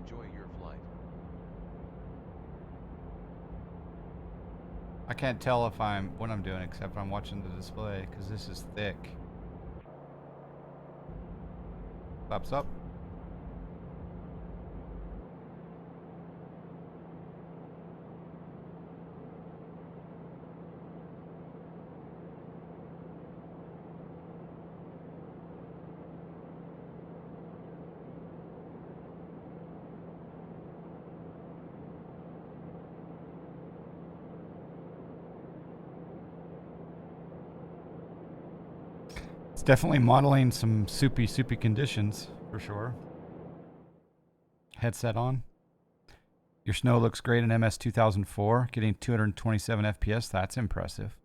Enjoy your flight. I can't tell if what I'm doing except I'm watching the display because this is thick. Flaps up. It's definitely modeling some soupy conditions for sure. Headset on. Your snow looks great in MS 2004, getting 227 FPS. That's impressive.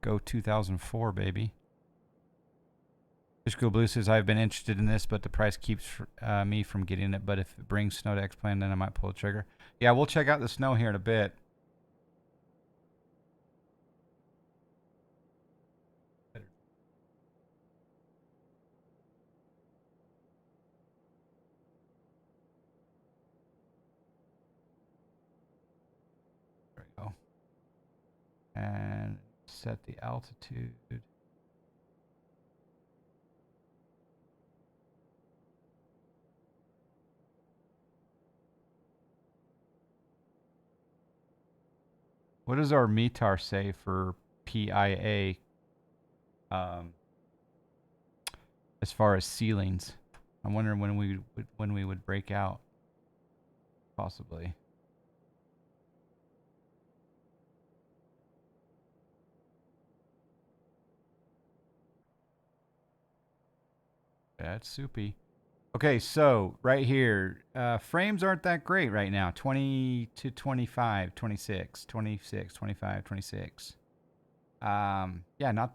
Go 2004, baby. Fishcool Blue says, I've been interested in this, but the price keeps me from getting it. But if it brings snow to X-Plane, then I might pull the trigger. Yeah, we'll check out the snow here in a bit. There we go. And set the altitude. What does our METAR say for PIA as far as ceilings? I'm wondering when we would break out, possibly. That's soupy. Okay, so right here, frames aren't that great right now. 20 to 25, 26, 26, 25, 26. Yeah, not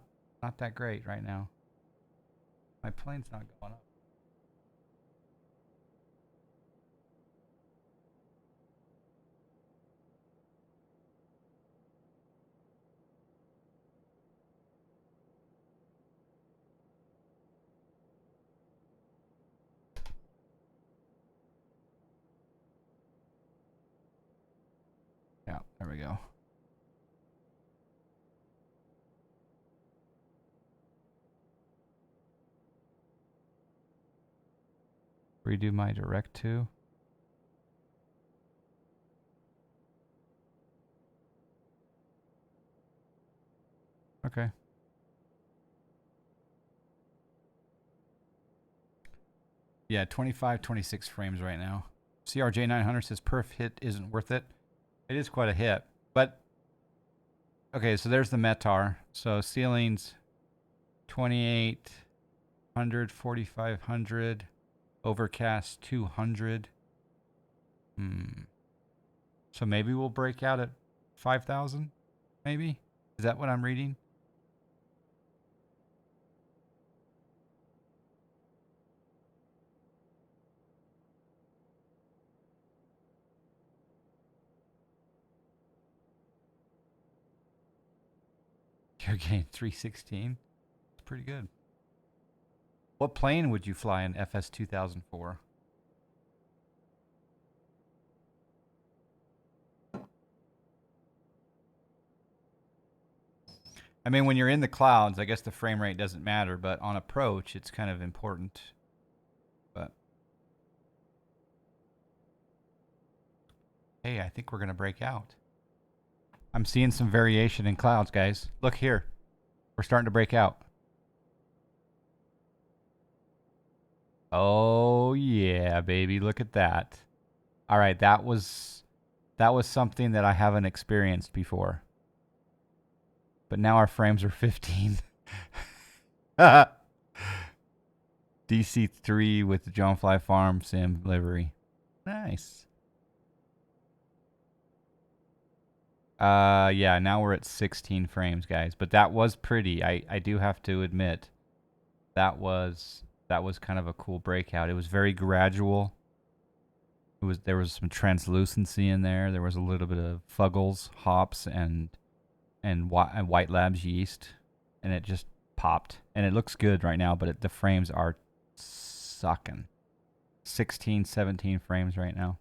that great right now. My plane's not going up. Yeah, there we go. Redo my direct to. Okay. Yeah, 25, 26 frames right now. CRJ900 says perf hit isn't worth it. It is quite a hit, but okay, so there's the METAR. So ceilings 2800, 4500, overcast 200. So maybe we'll break out at 5,000, maybe? Is that what I'm reading? You're getting 316. It's pretty good. What plane would you fly in FS 2004? I mean, when you're in the clouds, I guess the frame rate doesn't matter, but on approach, it's kind of important. But hey, I think we're going to break out. I'm seeing some variation in clouds, guys. Look here. We're starting to break out. Oh, yeah, baby. Look at that. All right, that was something that I haven't experienced before. But now our frames are 15. DC3 with the John Fly Farm Sim livery. Nice. Yeah, now we're at 16 frames, guys. But that was pretty. I do have to admit, that was kind of a cool breakout. It was very gradual. There was some translucency in there. There was a little bit of Fuggles, hops, and White Labs yeast, and it just popped. And it looks good right now, but the frames are sucking. 16, 17 frames right now.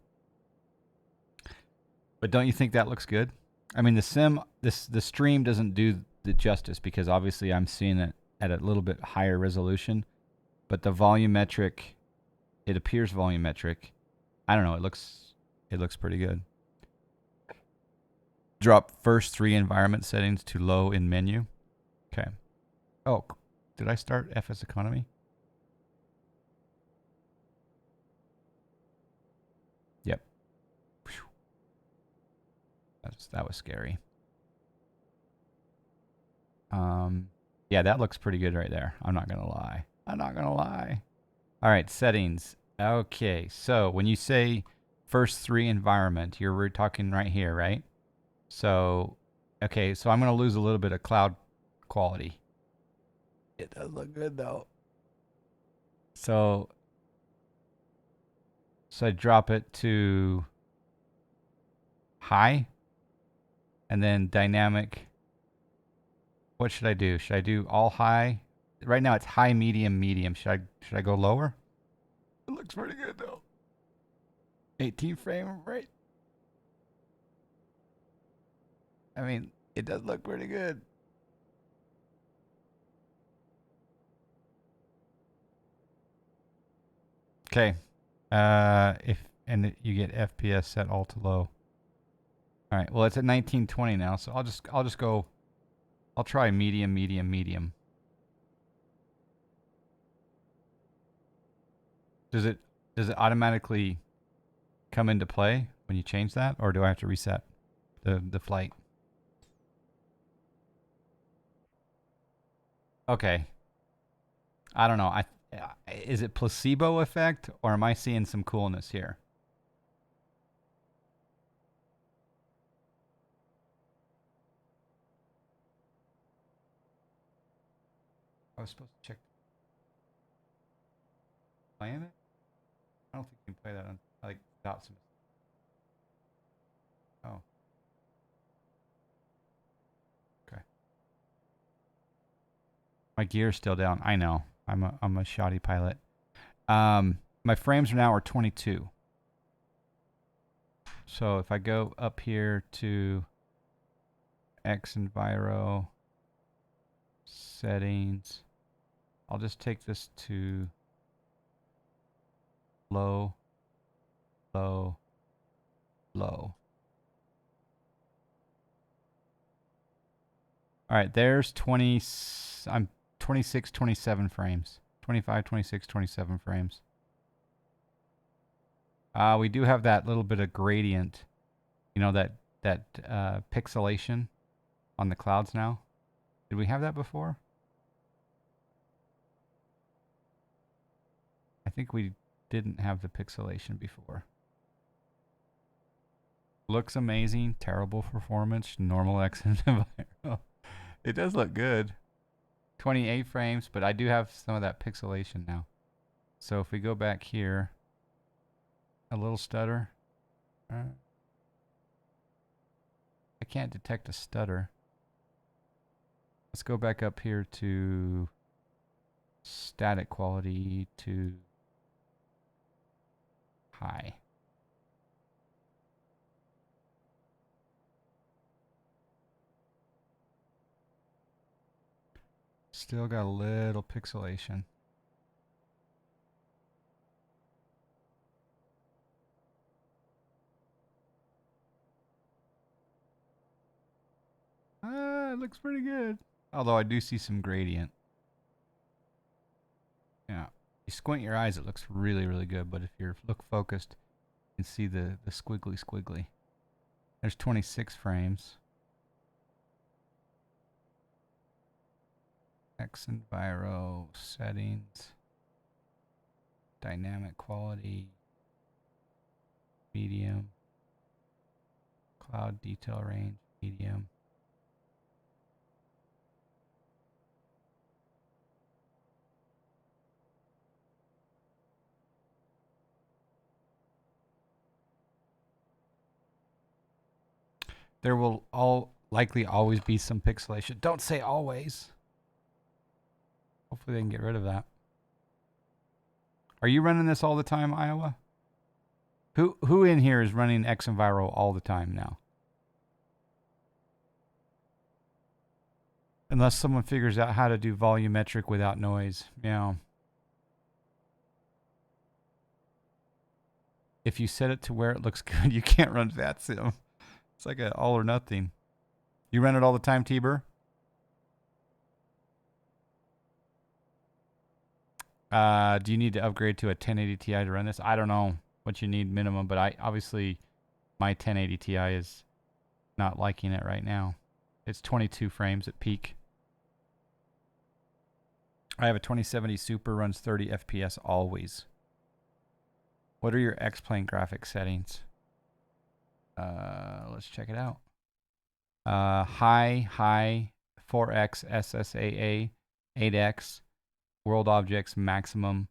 But don't you think that looks good? I mean, the stream doesn't do the justice because obviously I'm seeing it at a little bit higher resolution, but the volumetric, it appears volumetric. I don't know. It looks pretty good. Drop first 3 environment settings to low in menu. Okay. Oh, did I start FS economy? Yep. That was scary. Yeah, that looks pretty good right there. I'm not gonna lie. I'm not gonna lie. All right, settings. Okay, so when you say first 3 environment, we're talking right here, right? So, okay, so I'm gonna lose a little bit of cloud quality. It does look good though. So I drop it to high, and then dynamic. What should I do? Should I do all high? Right now it's high, medium, medium. Should I go lower? It looks pretty good though. 18 frame rate. I mean, it does look pretty good. Okay. You get FPS set all to low. All right. Well, it's at 1920 now, so I'll just go. I'll try medium, medium, medium. Does it automatically come into play when you change that, or do I have to reset the flight? Okay. I don't know. Is it placebo effect, or am I seeing some coolness here? I was supposed to check playing it. I don't think you can play that on like without some. Oh, okay. My gear's still down. I know. I'm a shoddy pilot. My frames now are 22. So if I go up here to xEnviro settings, I'll just take this to low, low, low. All right, there's 20. I'm 26, 27 frames. 25, 26, 27 frames. We do have that little bit of gradient, you know, that pixelation on the clouds now. Did we have that before? I think we didn't have the pixelation before. Looks amazing. Terrible performance. Normal xEnviro. It does look good. 28 frames, but I do have some of that pixelation now. So if we go back here, a little stutter. I can't detect a stutter. Let's go back up here to static quality to high. Still got a little pixelation. It looks pretty good. Although I do see some gradient. Yeah. You squint your eyes, it looks really, really good. But if you look focused, you can see the squiggly. There's 26 frames. xEnviro settings. Dynamic quality. Medium. Cloud detail range. Medium. There will likely always be some pixelation. Don't say always. Hopefully they can get rid of that. Are you running this all the time, Iowa? Who in here is running xEnviro all the time now? Unless someone figures out how to do volumetric without noise. Yeah. If you set it to where it looks good, you can't run VATSIM. It's like a all or nothing. You run it all the time, T-Bur? Do you need to upgrade to a 1080 Ti to run this? I don't know what you need minimum, but I obviously my 1080 Ti is not liking it right now. It's 22 frames at peak. I have a 2070 Super, runs 30 FPS always. What are your X-Plane graphics settings? Let's check it out. High, 4x SSAA, 8x, world objects maximum,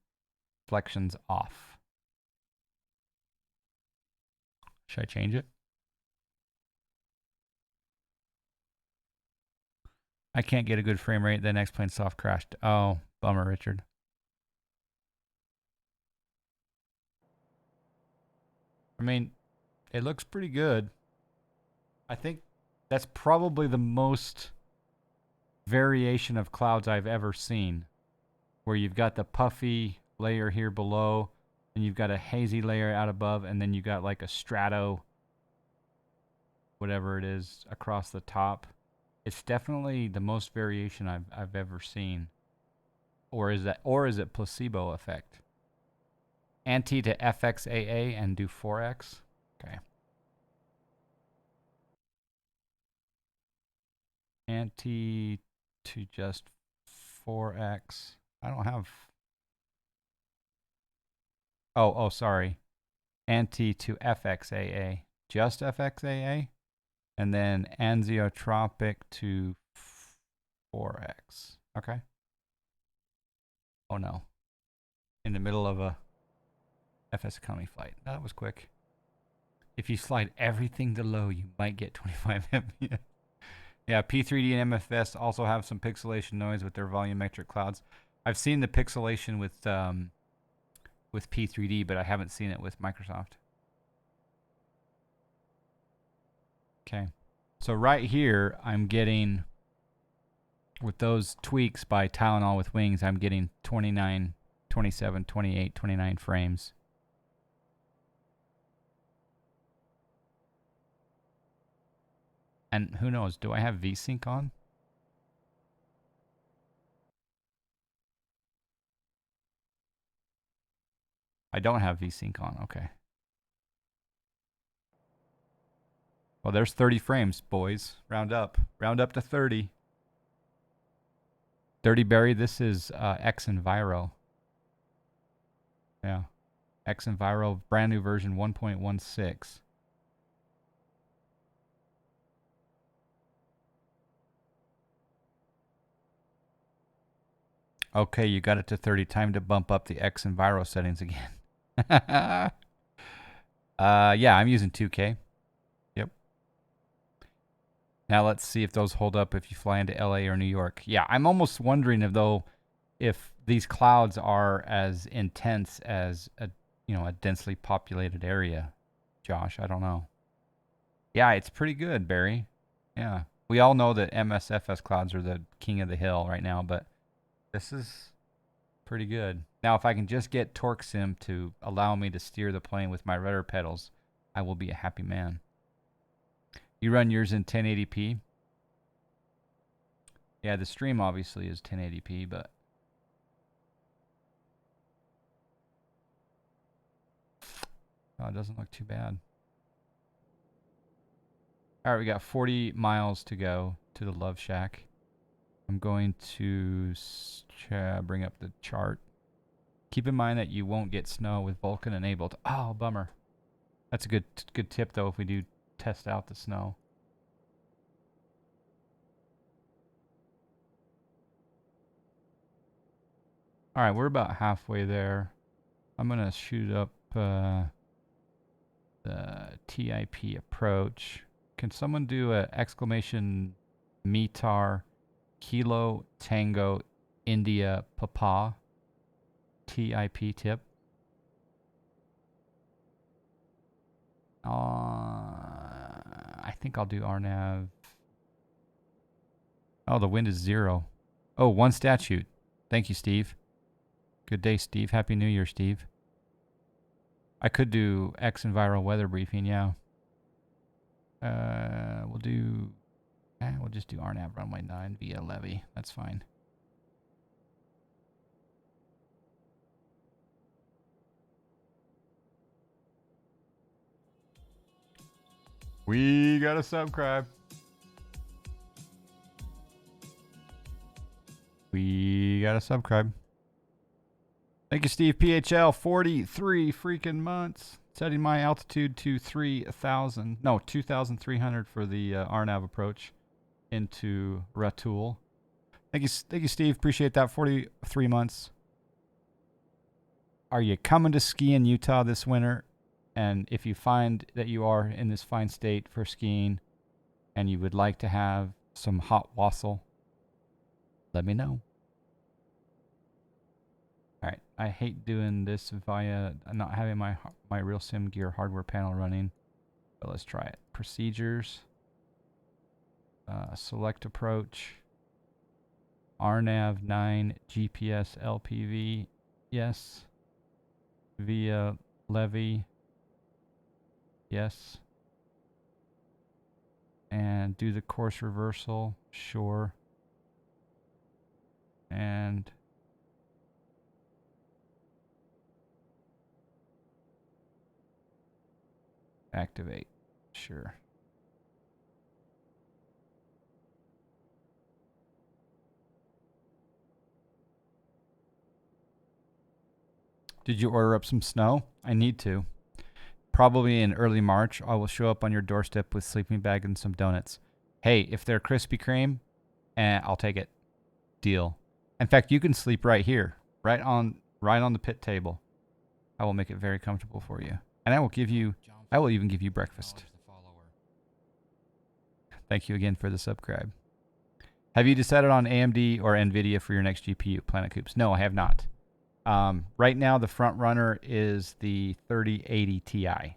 flexions off. Should I change it? I can't get a good frame rate. The X-Plane soft crashed. Oh, bummer, Richard. I mean, it looks pretty good. I think that's probably the most variation of clouds I've ever seen, where you've got the puffy layer here below, and you've got a hazy layer out above, and then you got like a strato, whatever it is, across the top. It's definitely the most variation I've ever seen. Or is it placebo effect? Anti to FXAA and do 4x. Okay. Anti to just 4x. I don't have. Oh, sorry. Anti to FXAA. Just FXAA. And then anesiotropic to 4x. Okay. Oh no. In the middle of a FS economy flight. That was quick. If you slide everything to low, you might get 25 FPS. Yeah, P3D and MFS also have some pixelation noise with their volumetric clouds. I've seen the pixelation with P3D, but I haven't seen it with Microsoft. Okay. So right here, I'm getting, with those tweaks by Tylenol with Wings, I'm getting 29, 27, 28, 29 frames. And who knows, do I have VSync on? I don't have VSync on, okay. Well, there's 30 frames, boys. Round up. Round up to 30. 30 Barry, this is xEnviro. Yeah. xEnviro, brand new version 1.16. Okay, you got it to 30. Time to bump up the xEnviro settings again. Yeah, I'm using 2K. Yep. Now let's see if those hold up if you fly into LA or New York. Yeah, I'm almost wondering if these clouds are as intense as a densely populated area. Josh, I don't know. Yeah, it's pretty good, Barry. Yeah. We all know that MSFS clouds are the king of the hill right now, but this is pretty good. Now, if I can just get TorqueSim to allow me to steer the plane with my rudder pedals, I will be a happy man. You run yours in 1080p? Yeah, the stream obviously is 1080p, but oh, it doesn't look too bad. All right, we got 40 miles to go to the Love Shack. I'm going to bring up the chart. Keep in mind that you won't get snow with Vulkan enabled. Oh, bummer. That's a good tip, though, if we do test out the snow. All right, we're about halfway there. I'm going to shoot up the TIP approach. Can someone do a exclamation METAR Kilo Tango India Papa TIP tip? I think I'll do RNAV. Oh, the wind is 0. Oh, 1 statute. Thank you, Steve. Good day, Steve. Happy New Year, Steve. I could do xEnviro weather briefing, yeah. We'll just do RNAV runway 9 via levy. That's fine. We got a subscribe. We got a subscribe. Thank you, Steve. PHL, 43 freaking months. Setting my altitude to 3,000. No, 2,300 for the RNAV approach into Ratul. Thank you, Steve. Appreciate that. 43 months. Are you coming to ski in Utah this winter? And if you find that you are in this fine state for skiing and you would like to have some hot wassail, let me know. All right, I hate doing this via not having my real sim gear hardware panel running, but let's try it. Procedures, select approach, RNAV 9 GPS LPV, yes. Via levy, yes. And do the course reversal, sure. And activate, sure. Did you order up some snow? I need to. Probably in early March, I will show up on your doorstep with sleeping bag and some donuts. Hey, if they're Krispy Kreme, I'll take it. Deal. In fact, you can sleep right here, right on the pit table. I will make it very comfortable for you, and I will even give you breakfast. Thank you again for the subscribe. Have you decided on AMD or NVIDIA for your next GPU, Planet Coops? No, I have not. Right now, the front runner is the 3080 Ti.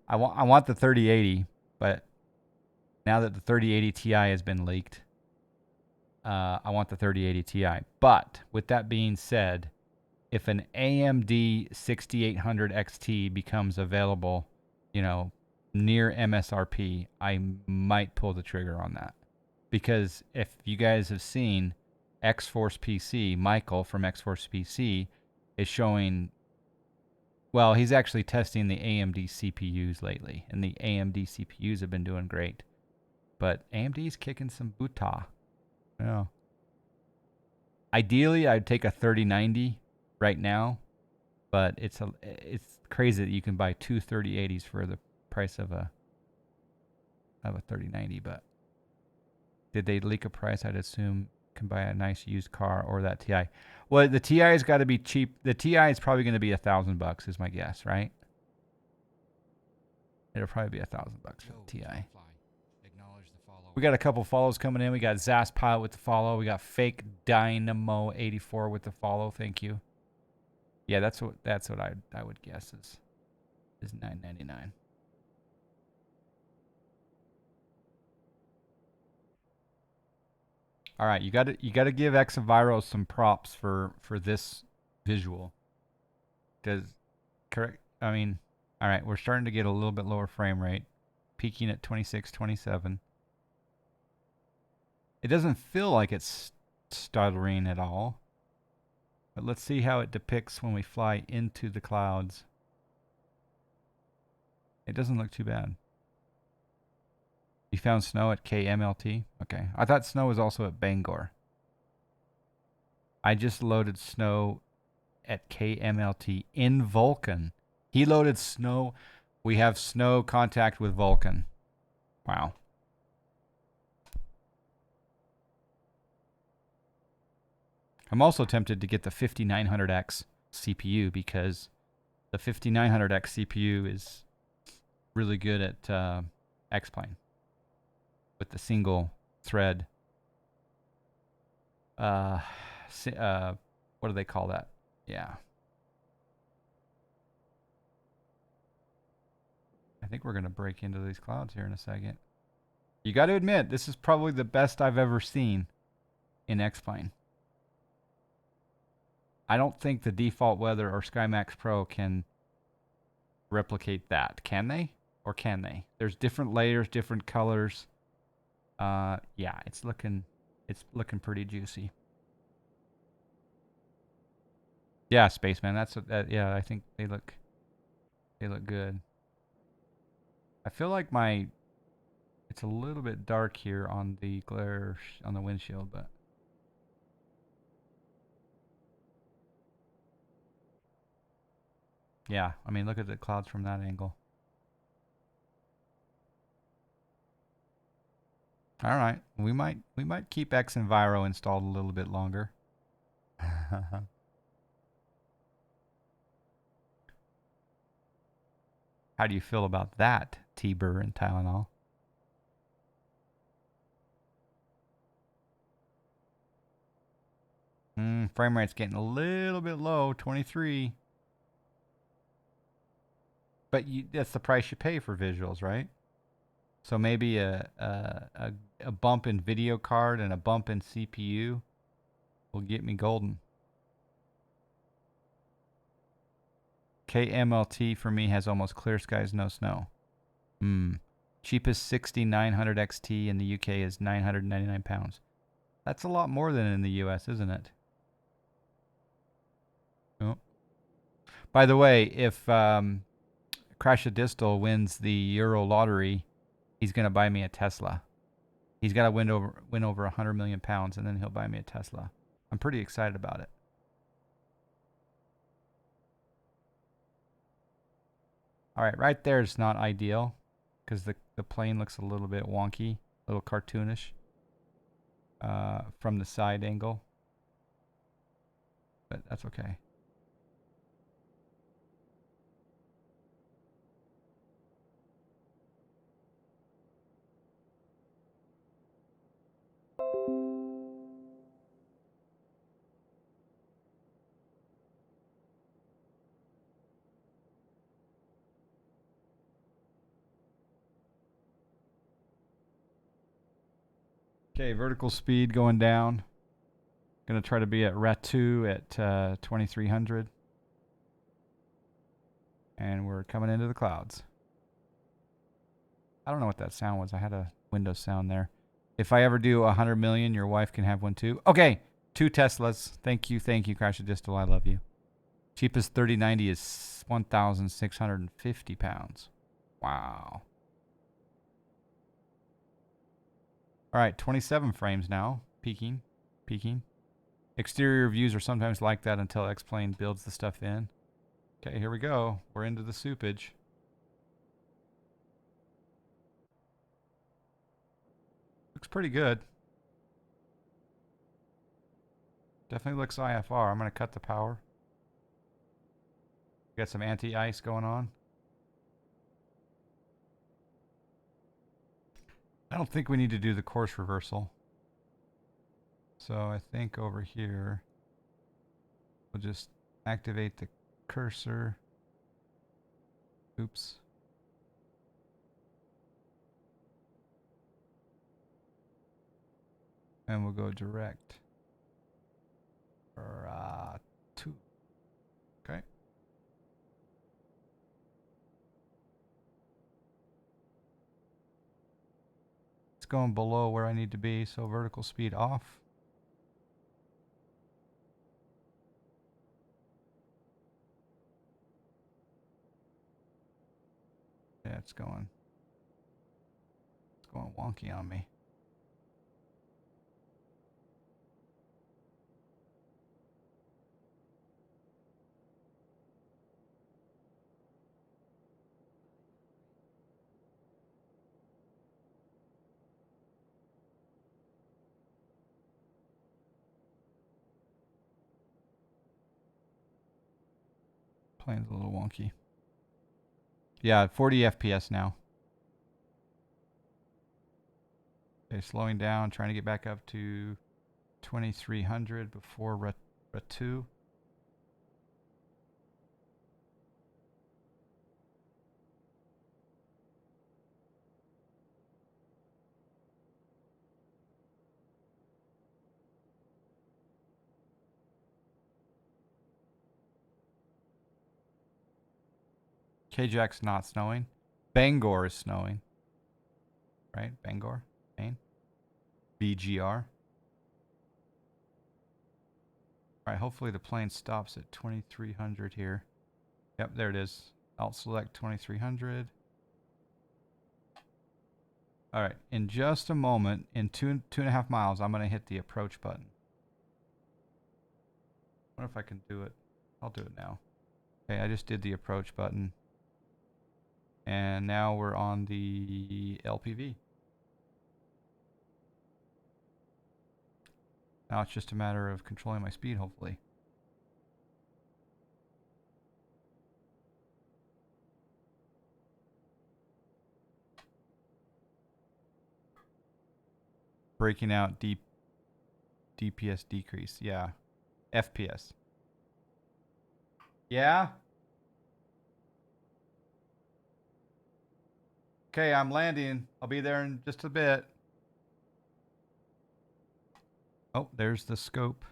I want the 3080, but now that the 3080 Ti has been leaked, I want the 3080 Ti. But with that being said, if an AMD 6800 XT becomes available, near MSRP, I might pull the trigger on that. Because if you guys have seen, X-Force PC, Michael from X-Force PC, is showing, well, he's actually testing the AMD CPUs lately, and the AMD CPUs have been doing great. But AMD's kicking some boota. Yeah. Ideally, I'd take a 3090 right now, but it's crazy that you can buy two 3080s for the price of a 3090. But did they leak a price? I'd assume can buy a nice used car or that Ti. Well, the Ti has got to be cheap. The Ti is probably going to be $1,000 is my guess, right? It'll probably be $1,000 for the Ti. We got a couple follows coming in. We got Zas Pilot with the follow. We got Fake Dynamo 84 with the follow. Thank you. Yeah, that's what I would guess is $9.99. All right, you got to give xEnviro some props for this visual. Correct? I mean, all right, we're starting to get a little bit lower frame rate, peaking at 26, 27. It doesn't feel like it's stuttering at all. But let's see how it depicts when we fly into the clouds. It doesn't look too bad. You found snow at KMLT? Okay. I thought snow was also at Bangor. I just loaded snow at KMLT in Vulcan. He loaded snow. We have snow contact with Vulcan. Wow. I'm also tempted to get the 5900X CPU because the 5900X CPU is really good at X-Plane with the single thread. What do they call that? Yeah. think we're going to break into these clouds here in a second. You got to admit, this is probably the best I've ever seen in X-Plane. I don't think the default weather or SkyMax Pro can replicate that. Can they? Or can they? There's different layers, different colors. Yeah, it's looking pretty juicy. Yeah, Spaceman. Yeah, I think they look good. I feel like it's a little bit dark here on the glare on the windshield, but yeah, I mean, look at the clouds from that angle. All right, we might keep xEnviro installed a little bit longer. How do you feel about that, T-Burr and Tylenol? Frame rate's getting a little bit low, 23. But that's the price you pay for visuals, right? So maybe a bump in video card and a bump in CPU will get me golden. KMLT for me has almost clear skies, no snow. Cheapest 6900 XT in the UK is £999. That's a lot more than in the US, isn't it? Oh. By the way, if Crashadistal wins the Euro lottery, he's going to buy me a Tesla. He's got to win over £100 million, and then he'll buy me a Tesla. I'm pretty excited about it. All right, right there is not ideal because the plane looks a little bit wonky, a little cartoonish from the side angle. But that's okay. Okay, vertical speed going down. Gonna try to be at RET2 at 2300. And we're coming into the clouds. I don't know what that sound was. I had a Windows sound there. If I ever do 100 million, your wife can have one too. Okay, 2 Teslas. Thank you, Crashadistal. I love you. Cheapest 3090 is £1,650. Wow. All right, 27 frames now. Peaking. Exterior views are sometimes like that until X-Plane builds the stuff in. Okay, here we go. We're into the soupage. Looks pretty good. Definitely looks IFR. I'm going to cut the power. Got some anti-ice going on. I don't think we need to do the course reversal. So I think over here, we'll just activate the cursor. Oops. And we'll go direct. For 2. Okay. It's going below where I need to be, so vertical speed off. Yeah, it's going wonky on me. Plane's a little wonky. Yeah, 40 FPS now. Okay, slowing down, trying to get back up to 2300 before RET 2. K-Jack's not snowing. Bangor is snowing. Right? Bangor? Maine? BGR. Alright, hopefully the plane stops at 2300 here. Yep, there it is. I'll select 2300. Alright, in just a moment, in 2.5 miles, I'm going to hit the approach button. I wonder if I can do it. I'll do it now. Okay, I just did the approach button. And now we're on the LPV. Now it's just a matter of controlling my speed, hopefully. Breaking out DPS decrease. Yeah. FPS. Yeah? Okay, I'm landing. I'll be there in just a bit. Oh, there's the scope.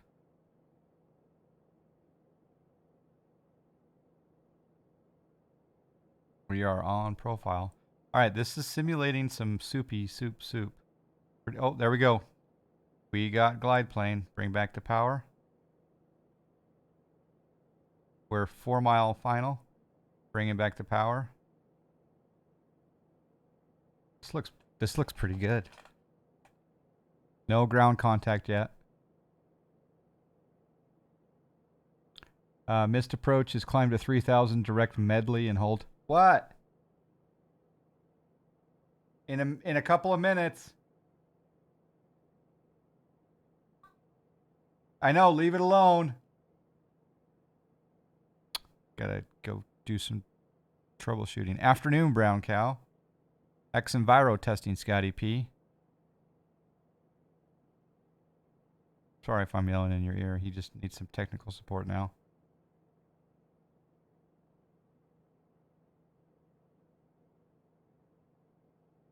We are on profile. All right, this is simulating some soupy soup. Oh, there we go. We got glide plane. Bring back to power. We're 4 mile final. Bring it back to power. This looks pretty good. No ground contact yet. Missed approach is climb to 3000, direct medley and hold. What? In a couple of minutes. I know, leave it alone. Gotta go do some troubleshooting. Afternoon, brown cow. xEnviro testing, Scotty P. Sorry if I'm yelling in your ear. He just needs some technical support now.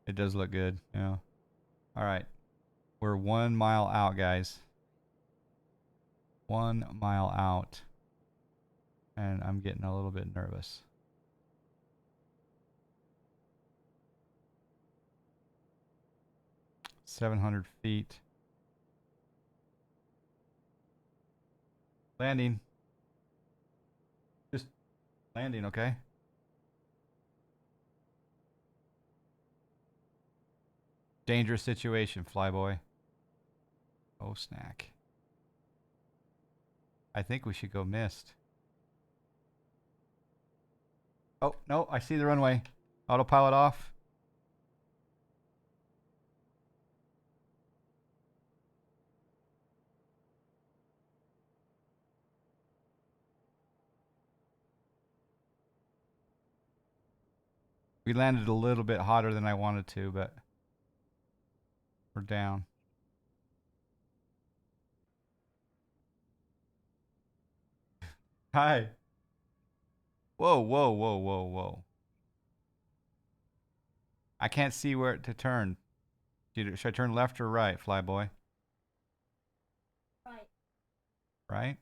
It does look good, yeah. All right. We're 1 mile out, guys. 1 mile out. And I'm getting a little bit nervous. $700 feet. Landing. Just landing, okay? Dangerous situation, flyboy. Oh, snack. I think we should go missed. Oh, no, I see the runway. Autopilot off. We landed a little bit hotter than I wanted to, but we're down. Hi. Whoa, whoa, whoa, whoa, whoa. I can't see where to turn. Should I turn left or right, flyboy? Right. Right?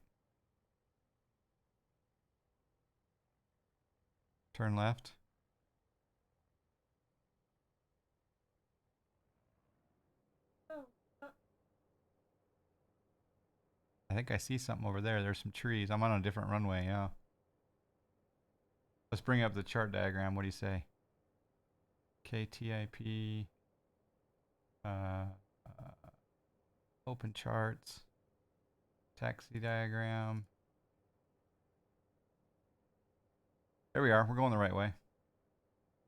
Turn left. I think I see something over there. There's some trees. I'm on a different runway, yeah. Let's bring up the chart diagram. What do you say? KTIP. Uh, open charts. Taxi diagram. There we are. We're going the right way.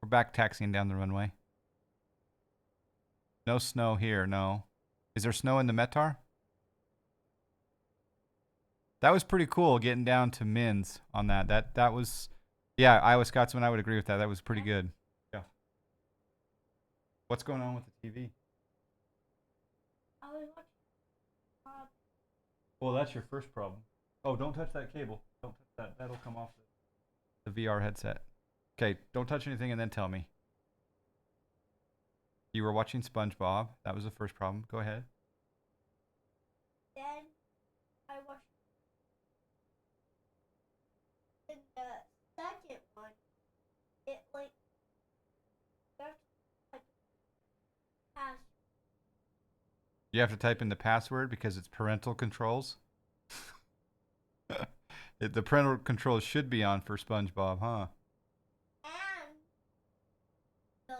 We're back taxiing down the runway. No snow here, no. Is there snow in the METAR? That was pretty cool getting down to mins on that. That was, yeah, Iowa Scotsman, I would agree with that. That was pretty good. Yeah. What's going on with the TV? I was watching. Well, that's your first problem. Oh, don't touch that cable. Don't touch that. That'll come off the VR headset. Okay, don't touch anything and then tell me. You were watching SpongeBob. That was the first problem. Go ahead. Then I watched the second one. You have to type in the password because it's parental controls. The parental controls should be on for SpongeBob, huh? And the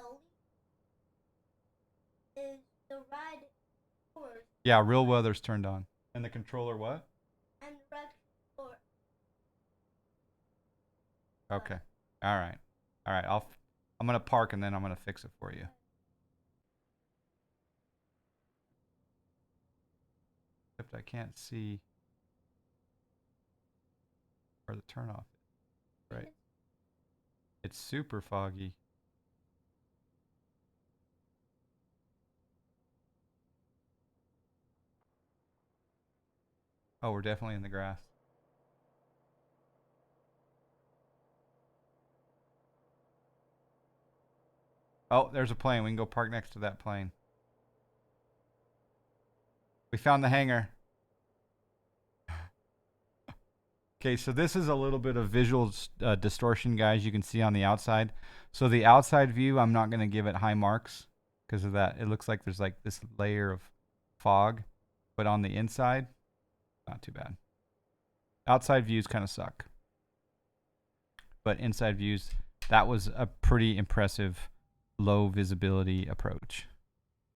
is the red force. Yeah, real weather's turned on. And the controller what? And the red force. Okay. All right. All right. I'm gonna park and then I'm gonna fix it for you. Except I can't see where the turnoff is. Right. It's super foggy. Oh, we're definitely in the grass. Oh, there's a plane. We can go park next to that plane. We found the hangar. Okay, so this is a little bit of visual distortion, guys. You can see on the outside. So the outside view, I'm not going to give it high marks because of that. It looks like there's like this layer of fog. But on the inside, not too bad. Outside views kind of suck. But inside views, that was a pretty impressive low visibility approach.